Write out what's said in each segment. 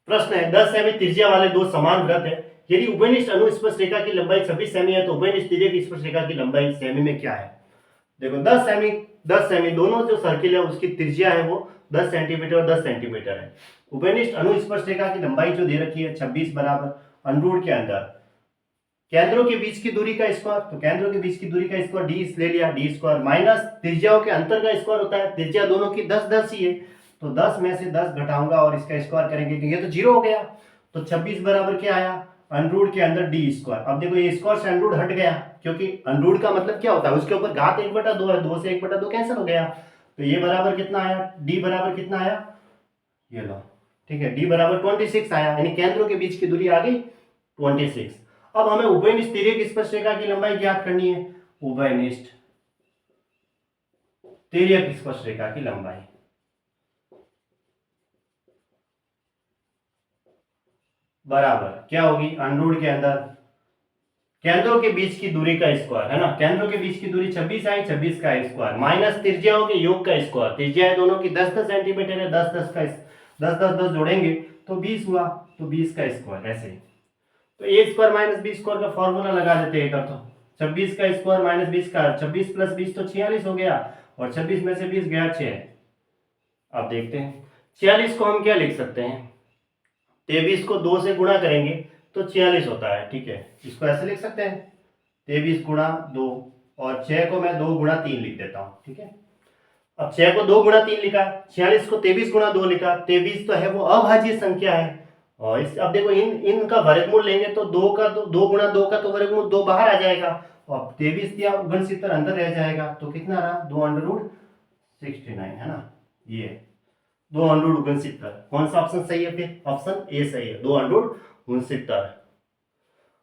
प्रश्न है 10 सेमी त्रिज्या वाले दो समान वृत्त है, यदि उभयनिष्ठ अनुस्पर्श रेखा की लंबाई 26 सेमी है तो उभयनिष्ठ तिर्यक स्पर्श रेखा की लंबाई सेमी में क्या है। देखो 10 सेमी दोनों जो सर्किल है उसकी त्रिज्या है वो 10 सेंटीमीटर और 10 सेंटीमीटर है। उभयनिष्ठ अनुस्पर्श रेखा की लंबाई जो दे रखी है 26 बराबर अंडरूट के अंदर केंद्रों के बीच की दूरी का स्क्वायर, तो केंद्रों के बीच की दूरी का स्क्वायर डी ले लिया, डी स्क्वायर माइनस त्रिज्याओं के अंतर का स्क्वायर होता है, त्रिज्या दोनों की 10 10 ही है, तो 10 में से 10 घटाऊंगा और इसका स्क्वायर करेंगे कि ये तो 0 हो गया, तो 26 बराबर क्या आया अंडरूट के अंदर डी स्क्वायर। अब देखो ये स्क्वायर से अंडरूट हट गया, क्योंकि अंडरूट का मतलब क्या होता है उसके ऊपर घात 1/2 है, 2 से 1/2 कैंसिल हो गया, तो ये बराबर कितना आया, डी बराबर कितना आया, ये लो ठीक है, डी बराबर 26 आया, यानी केंद्रों के बीच की दूरी आ गई 26। अब हमें उभयनिष्ठ तिर्यक स्पर्श रेखा की लंबाई ज्ञात करनी है, उभयनिष्ठ तिर्यक स्पर्श रेखा की लंबाई बराबर क्या होगी अंडरूट के अंदर केंद्रों के बीच की दूरी का स्क्वायर है ना, केंद्रों के बीच की दूरी 26 आई, 26 का स्क्वायर माइनस त्रिज्याओं के योग का स्क्वायर, त्रिज्या दोनों की 10 10 सेंटीमीटर है, 10 10 का 10 10 10 जोड़ेंगे तो 20 हुआ, तो 20 का स्क्वायर ऐसे। तो ए स्क्वायर माइनस बी स्क्वायर का फॉर्मूला लगा देते हैं, तो 26 का स्क्वायर माइनस 20 का, 26 प्लस 20 तो 46 हो गया, और 26 में से 20 गया 6। अब देखते हैं 46 को हम क्या लिख सकते हैं, 23 को 2 से गुणा करेंगे तो 46 होता है, ठीक है, इसको ऐसे लिख सकते हैं 23 गुणा 2, और 6 को मैं 2 गुणा 3 लिख देता हूँ, ठीक है। अब 6 को 2 गुणा 3 लिखा, 46 को 23 गुणा 2 लिखा, 23 तो है वो अभाज्य संख्या है, और इस अब देखो इनका वर्गमूल लेंगे तो 2 का 2 गुणा 2 का तो वर्गमूल 2 बाहर आ जाएगा, और 23 दिया गुणसितर अंदर रह जाएगा, तो कितना रहा 2 अंडर 69 है ना, ये 2 अंडर 69। कौन सा ऑप्शन सही है, फिर ऑप्शन ए सही है, 2 अंडर 69।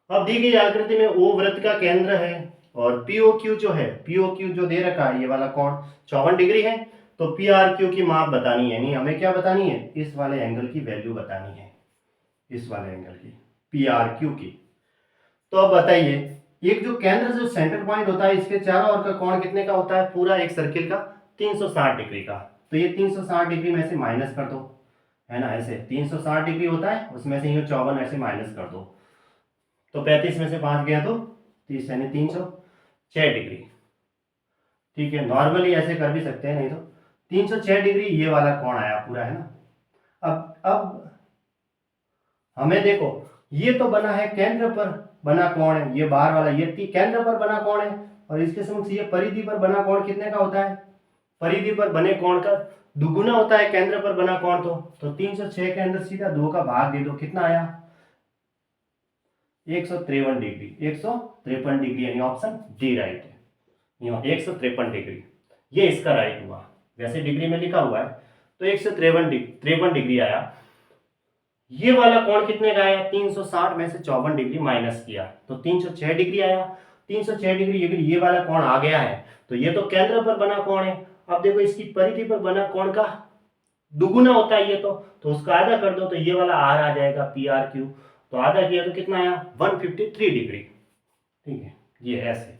अब दी गई आकृति में ओ वृत्त का केंद्र है और पीओक्यू जो है, पीओक्यू जो दे रखा है ये वाला कोण 54 डिग्री है, तो पी आर क्यू की माप बतानी है, नहीं हमें क्या बतानी है, इस वाले एंगल की वैल्यू बतानी है, इस वाले एंगल की पी आर क्यू की। तो अब बताइए एक जो केंद्र जो सेंटर पॉइंट होता है इसके चारों ओर का कोण कितने का होता है, पूरा एक सर्किल का 360 डिग्री का, तो ये 360 डिग्री में से माइनस कर दो, है ना, ऐसे 360 डिग्री होता है उसमें से ये 54 ऐसे माइनस कर दो, तो 35 में से 5 गया तो 30 यानी 306 डिग्री, ठीक है, नॉर्मली ऐसे कर भी सकते हैं, नहीं तो 306 डिग्री ये वाला कोण आया पूरा, है ना। अब हमें देखो ये तो बना है केंद्र पर बना कोण है, ये बाहर वाला ये केंद्र पर बना कोण है, और इसके समक्ष ये परिधि पर बना कोण कितने का होता है, परिधि पर बने कोण का दुगुना होता है केंद्र पर बना कोण, तो 306 के अंदर सीधा 2 का भाग दे दो, कितना आया 153 डिग्री, 153 डिग्री, यानी ऑप्शन डी राइट है, 153 डिग्री ये इसका राइट हुआ, वैसे डिग्री में लिखा हुआ है तो 153 डिग्री आया। ये वाला कोण कितने का आया, 360 में से 54 डिग्री माइनस किया तो 306 डिग्री आया, 306 डिग्री ये वाला कोण आ गया है, तो ये तो केंद्र पर बना कोण है। अब देखो इसकी परिधि पर बना कोण का दुगुना होता है ये तो उसका आधा कर दो, तो ये वाला आर आ जाएगा पी आर क्यू, तो आधा किया तो कितना आया 153 डिग्री, ठीक है, ये ऐसे।